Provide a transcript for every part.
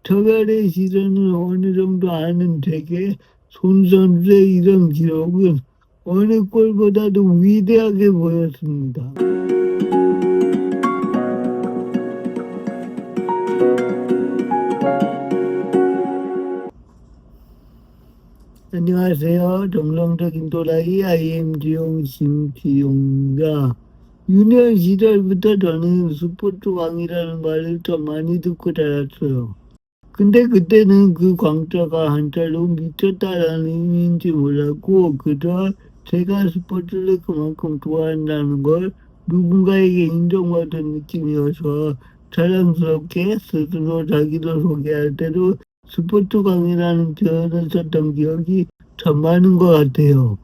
터갈의 시선을 어느 정도 아는 되게 손 선수의 이런 기록은 어느 골보다도 위대하게 보였습니다. 안녕하세요. 정성적인 또라이 IM지용 심지용입니다. 유년 시절부터 저는 스포츠 왕이라는 말을 좀 많이 듣고 자랐어요. 근데 그때는 그 광자가 한자로 미쳤다라는 의미인지 몰랐고 그저 제가 스포츠를 그만큼 좋아한다는 걸 누군가에게 인정받은 느낌이어서 자랑스럽게 스스로 자기를 소개할 때도 스포츠 광이라는 표현을 썼던 기억이 참 많은 것 같아요.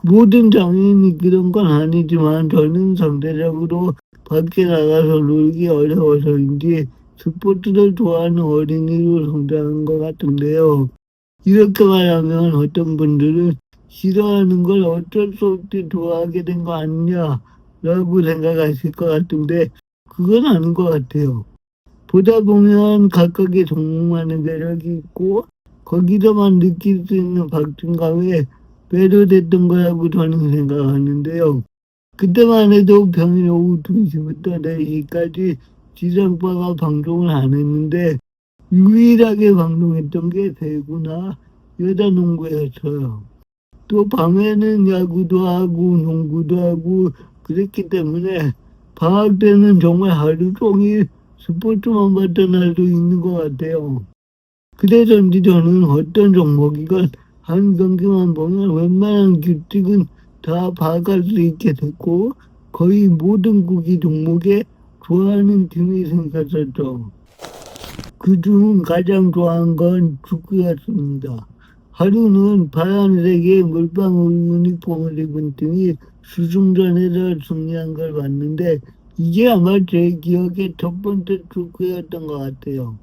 모든 장애인이 그런 건 아니지만 저는 상대적으로 밖에 나가서 놀기 어려워서인지 스포츠를 좋아하는 어린이로 성장한 것 같은데요. 이렇게 말하면 어떤 분들은 싫어하는 걸 어쩔 수 없이 좋아하게 된 거 아니냐라고 생각하실 것 같은데 그건 아닌 것 같아요. 보다 보면 각각의 종목만의 매력이 있고 거기서만 느낄 수 있는 박진감에 매료됐던 거라고 저는 생각하는데요. 그때만 해도 평일 오후 2시부터 4시까지 지상파가 방송을 안 했는데 유일하게 방송했던 게 배구나 여자농구였어요. 또 밤에는 야구도 하고 농구도 하고 그랬기 때문에 방학 때는 정말 하루 종일 스포츠만 봤던 날도 있는 것 같아요. 그래서인지 저는 어떤 종목이건 한 경기만 보면 웬만한 규칙은 다 파악할 수 있게 됐고 거의 모든 구기 종목에 좋아하는 팀이 생겼었죠. 그중 가장 좋아한 건 축구였습니다. 하루는 파란색의 물방울 유니폼을 입은 팀이 수중전에서 승리한 걸 봤는데 이게 아마 제 기억의 첫 번째 축구였던 것 같아요.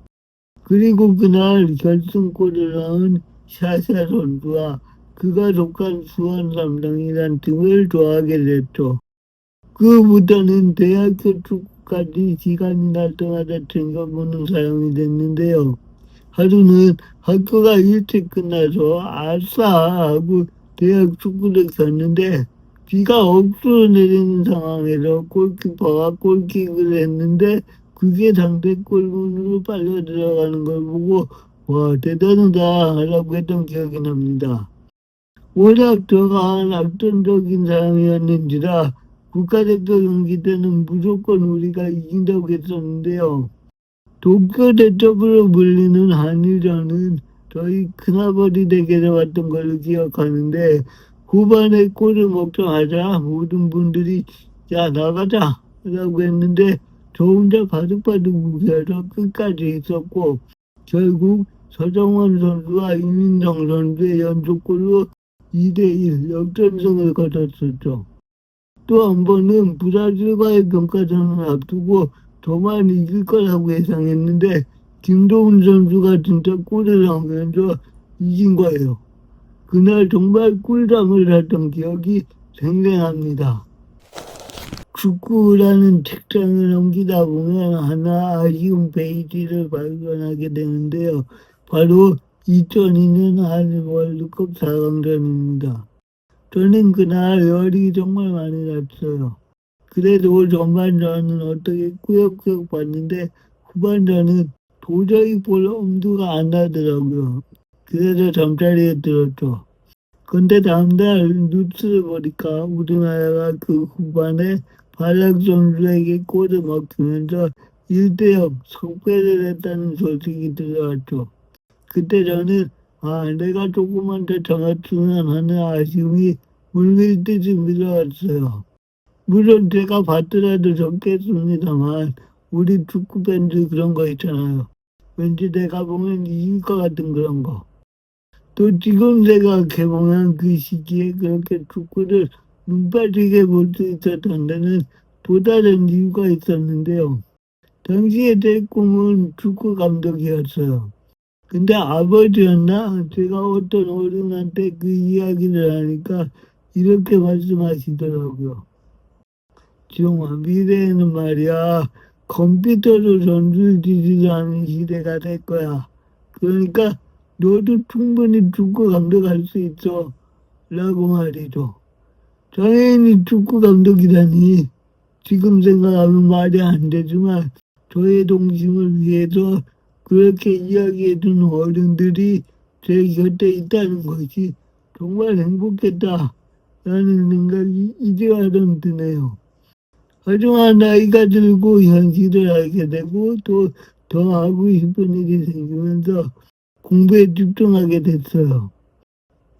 그리고 그날 결승골을 넣은 샤샤 선수와 그가 속한 수원 삼성이란 팀을 좋아하게 됐죠. 그부터는 대학교 축구까지 시간이 날 때마다 챙겨보는 사람이 됐는데요. 하루는 학교가 일찍 끝나서 아싸 하고 대학 축구를 갔는데 비가 억수로 내리는 상황에서 골키퍼가 골킥을 했는데 그게 상대 골문으로 빨려 들어가는 걸 보고 와 대단하다 라고 했던 기억이 납니다. 워낙 저가 낙천적인 사람이었는지라 국가대표 경기 때는 무조건 우리가 이긴다고 했었는데요. 도쿄 대첩으로 불리는 한일전은 저희 큰아버지 댁에서 왔던 걸로 기억하는데 후반에 골을 먹자마자 모든 분들이 야 나가자 라고 했는데 저 혼자 바득바득 웃어서 끝까지 있었고 결국 서정원 선수와 이민정 선수의 연속골로 2대1 역전승을 거뒀었죠. 또 한 번은 브라질과의 평가전을 앞두고 저만 이길 거라고 예상했는데 김도훈 선수가 진짜 골을 넣으면서 이긴 거예요. 그날 정말 꿀잠을 잤던 기억이 생생합니다. 축구라는 책장을 넘기다 보면 하나 아쉬운 페이지를 발견하게 되는데요. 바로 2002년 한일 월드컵 4강전입니다. 저는 그날 열이 정말 많이 났어요. 그래도 전반전은 어떻게 꾸역꾸역 봤는데 후반전은 도저히 볼 엄두가 안 나더라고요. 그래서 잠자리에 들었죠. 근데 다음날 뉴스를 보니까 우리나라가 그 후반에 발락 선수에게 골을 먹히면서 1대0 석패를 했다는 소식이 들어왔죠. 그때 저는 내가 조금만 더 참았으면 하는 아쉬움이 물밀듯이 밀어왔어요. 물론 제가 봤더라도 적겠습니다만 우리 축구 팬들 그런 거 있잖아요. 왠지 내가 보면 이길 것 같은 그런 거. 또 지금 생각해보면 그 시기에 그렇게 축구를 눈빠지게 볼 수 있었던 데는 또 다른 이유가 있었는데요. 당시에 제 꿈은 축구 감독이었어요. 근데 아버지였나? 제가 어떤 어른한테 그 이야기를 하니까 이렇게 말씀하시더라고요. 지용아, 미래에는 말이야, 컴퓨터로 전술 지지하는 시대가 될 거야. 그러니까 너도 충분히 축구 감독할 수 있어. 라고 말이죠. 당연히 축구 감독이라니 지금 생각하면 말이 안 되지만 저의 동심을 위해서 그렇게 이야기해준 어른들이 제 곁에 있다는 것이 정말 행복했다. 라는 생각이 이제 와서 드네요. 하지만 나이가 들고 현실을 알게 되고 또 더 하고 싶은 일이 생기면서 공부에 집중하게 됐어요.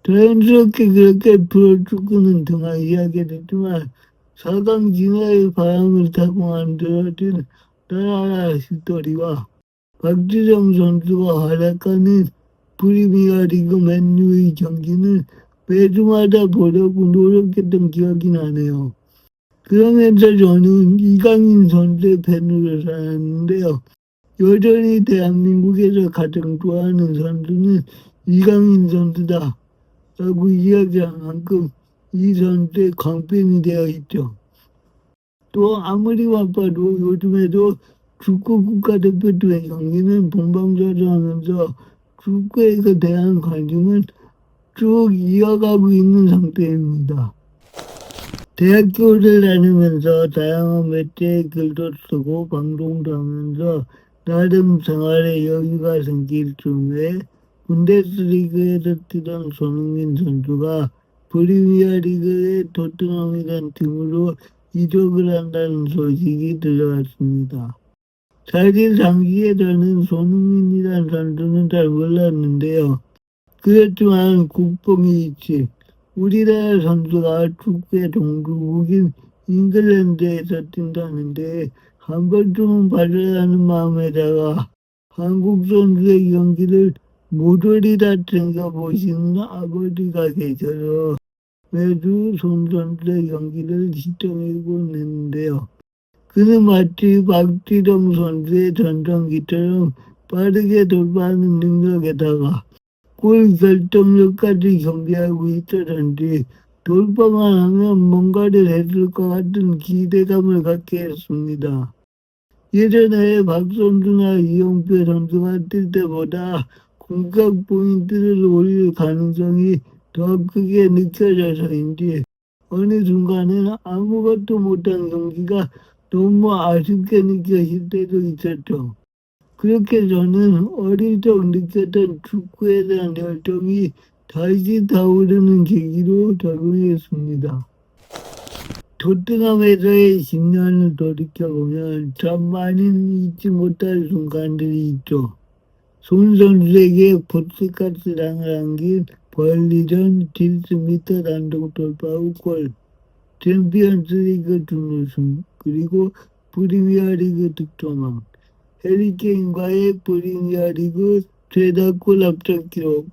자연스럽게 그렇게 프로축구는 등한시하게 됐지만 4강 진화의 바람을 타고 만들어진 나라라 스토리와 박지성 선수가 활약하는 프리미어리그 맨유의 경기는 매주마다 보려고 노력했던 기억이 나네요. 그러면서 저는 이강인 선수의 팬으로 살았는데요. 여전히 대한민국에서 가장 좋아하는 선수는 이강인 선수다. 라고 이야기한 만큼 이 선수의 광팬이 되어 있죠. 또 아무리 바빠도 요즘에도 축구 국가대표팀의 경기는 본방사수 하면서 축구에 대한 관심은 쭉 이어가고 있는 상태입니다. 대학교를 다니면서 다양한 매체에 글도 쓰고 방송도 하면서 나름 생활에 여유가 생길 즈음에 분데스리그에서 뛰던 손흥민 선수가 프리미어리그의 토트넘이라는 팀으로 이적을 한다는 소식이 들려왔습니다. 사실 당시에 저는 손흥민이라는 선수는 잘 몰랐는데요. 그렇지만 국뽕이 있지. 우리나라 선수가 축구의 동주국인 잉글랜드에서 뛴다는데 한 번쯤은 봐줘야 하는 마음에다가 한국 선수의 경기를 모조리 다 챙겨보시는 아버지가 계셔서 매주 손 선수의 경기를 시청해보곤 했는데요. 그는 마치 박지성 선수의 전성기처럼 빠르게 돌파하는 능력에다가 골 결정력까지 경기하고 있었는지 돌파만 하면 뭔가를 했을 것 같은 기대감을 갖게 했습니다. 예전에 박선수나 이용표 선수가 뛸 때보다 공격 포인트를 올릴 가능성이 더 크게 느껴져서인지 어느 순간에는 아무것도 못한 경기가 너무 아쉽게 느껴질 때도 있었죠. 그렇게 저는 어릴 적 느꼈던 축구에 대한 열정이 다시 타오르는 계기로 작용했습니다. 토트넘에서의 10년을 돌이켜보면 참 많이 잊지 못할 순간들이 있죠. 손 선수에게 포스카스랑을 안긴 벌리전 딜스미터 단독 돌파 후 골, 챔피언스리그 준우승, 그리고 프리미어리그 득점왕, 해리케인과의 프리미어리그 최다골 합작 기록,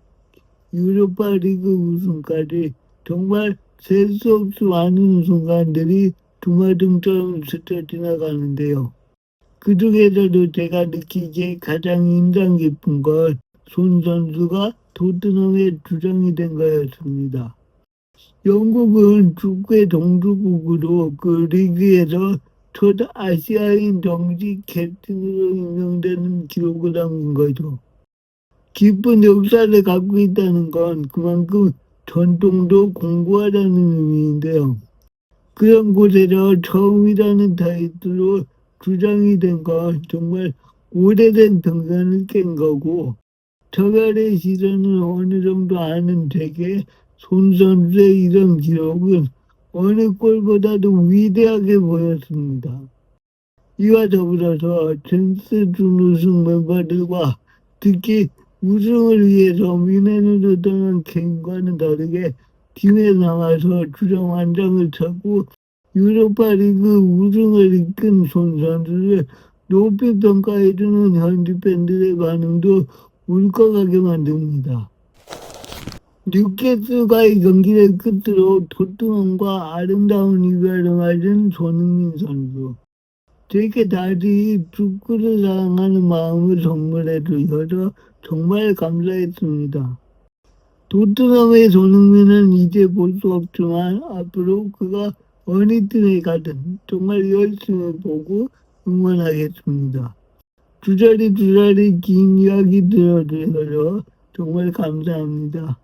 유로파리그 우승까지 정말 셀 수 없이 많은 순간들이 두마등처럼 스쳐 지나가는데요. 그 중에서도 제가 느끼기에 가장 인상 깊은 건 손 선수가 토트넘의 주장이 된 거였습니다. 영국은 축구의 동주국으로 그 리그에서 첫 아시아인 정식 캡틴으로 임명되는 기록을 남긴 거죠. 깊은 역사를 갖고 있다는 건 그만큼 전통도 공고하다는 의미인데요. 그런 곳에서 처음이라는 타이틀로 주장이 된 건 정말 오래된 편견을 깬 거고 저별의 시선을 어느 정도 아는 제게 손 선수의 이런 기록은 어느 골보다도 위대하게 보였습니다. 이와 더불어서 챔스 준우승 멤버들과 특히 우승을 위해서 미넨으로 떠난 케인과는 다르게 팀에 남아서 주장 완장을 차고 유로파리그 우승을 이끈 손 선수를 높이 평가해주는 현지 팬들의 반응도 울컥하게 만듭니다. 뉴캐슬과의 경기를 끝으로 토트넘과 아름다운 이별을 맞은 손흥민 선수. 제게 다시 축구를 사랑하는 마음을 선물해 주셔서 정말 감사했습니다. 토트넘의 손흥민은 이제 볼 수 없지만 앞으로 그가 어느 팀에 가든 정말 열심히 보고 응원하겠습니다. 두 자리 긴 이야기 들어주셔서 정말 감사합니다.